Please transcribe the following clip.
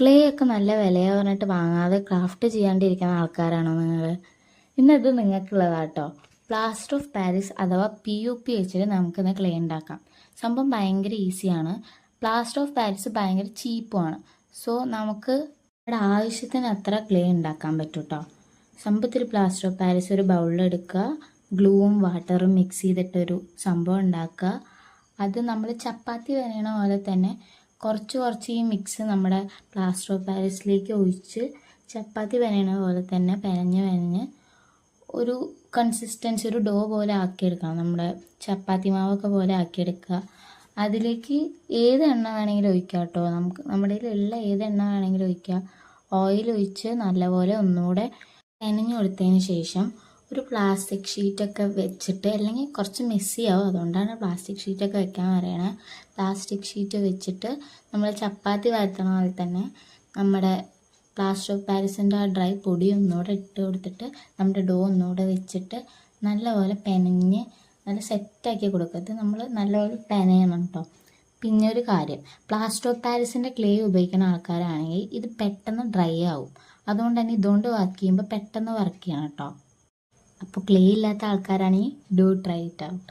Clay ഒക്കെ നല്ല വിലയാ പറഞ്ഞിട്ട് വാങ്ങാതെ ക്രാഫ്റ്റ് ചെയ്യാണ്ടിരിക്കുന്ന ആൾക്കാരാണോ നിങ്ങൾ? ഇന്നത് നിങ്ങൾക്കുള്ളതാട്ടോ. പ്ലാസ്റ്റർ ഓഫ് പാരീസ് അഥവാ POP വെച്ചിട്ട് നമുക്കിന്ന് ക്ലേ ഉണ്ടാക്കാം. സംഭവം ഭയങ്കര ഈസിയാണ്. പ്ലാസ്റ്റർ ഓഫ് പാരീസ് ഭയങ്കര ചീപ്പുമാണ്. സോ നമുക്ക് നമ്മുടെ ആവശ്യത്തിന് അത്ര ക്ലേ ഉണ്ടാക്കാൻ പറ്റും കേട്ടോ. സംഭവത്തിൽ പ്ലാസ്റ്റർ ഓഫ് പാരീസ് ഒരു ബൗളിലെടുക്കുക, ഗ്ലൂവും വാട്ടറും മിക്സ് ചെയ്തിട്ടൊരു സംഭവം ഉണ്ടാക്കുക. അത് നമ്മൾ ചപ്പാത്തി വരയണ പോലെ തന്നെ കുറച്ച് ഈ മിക്സ് നമ്മുടെ പ്ലാസ്റ്റർ ഓഫ് പാരീസിലേക്ക് ഒഴിച്ച് ചപ്പാത്തി വരയണ പോലെ തന്നെ പെനഞ്ഞ് ഒരു കൺസിസ്റ്റൻസി ഒരു ഡോ പോലെ ആക്കിയെടുക്കണം. നമ്മുടെ ചപ്പാത്തി മാവൊക്കെ പോലെ ആക്കിയെടുക്കുക. അതിലേക്ക് ഏത് എണ്ണ വേണമെങ്കിലും ഒഴിക്കാം കേട്ടോ. നമ്മുടെ കയ്യിലുള്ള ഏത് എണ്ണ വേണമെങ്കിലും ഒഴിക്കുക. ഓയിൽ ഒഴിച്ച് നല്ലപോലെ ഒന്നുകൂടെ പെനഞ്ഞ് കൊടുത്തതിന് ശേഷം ഒരു പ്ലാസ്റ്റിക് ഷീറ്റൊക്കെ വെച്ചിട്ട്, അല്ലെങ്കിൽ കുറച്ച് മെസ്സിയാവും, അതുകൊണ്ടാണ് പ്ലാസ്റ്റിക് ഷീറ്റൊക്കെ വെക്കാൻ പറയണത്. പ്ലാസ്റ്റിക് ഷീറ്റ് വെച്ചിട്ട് നമ്മൾ ചപ്പാത്തി വരുത്തണ പോലെ തന്നെ നമ്മുടെ പ്ലാസ്റ്റർ ഓഫ് പാരീസിൻ്റെ ആ ഡ്രൈ പൊടി ഒന്നുകൂടെ ഇട്ട് കൊടുത്തിട്ട് നമ്മുടെ ഡോ ഒന്നുകൂടെ വെച്ചിട്ട് നല്ലപോലെ പെനഞ്ഞ് നല്ല സെറ്റാക്കി കൊടുക്കുക. ഇത് നമ്മൾ നല്ലപോലെ പെനയണം കേട്ടോ. പിന്നെ ഒരു കാര്യം, പ്ലാസ്റ്റർ ഓഫ് പാരീസിൻ്റെ ക്ലേ ഉപയോഗിക്കുന്ന ആൾക്കാരാണെങ്കിൽ ഇത് പെട്ടെന്ന് ഡ്രൈ ആവും. അതുകൊണ്ട് തന്നെ ഇതുകൊണ്ട് വർക്ക് ചെയ്യുമ്പോൾ പെട്ടെന്ന് വർക്ക് ചെയ്യണം കേട്ടോ. അപ്പോൾ ക്ലേ ഇല്ലാത്ത ആൾക്കാരാണെങ്കിൽ ഡു ട്രൈ ഇറ്റ് ഔട്ട്.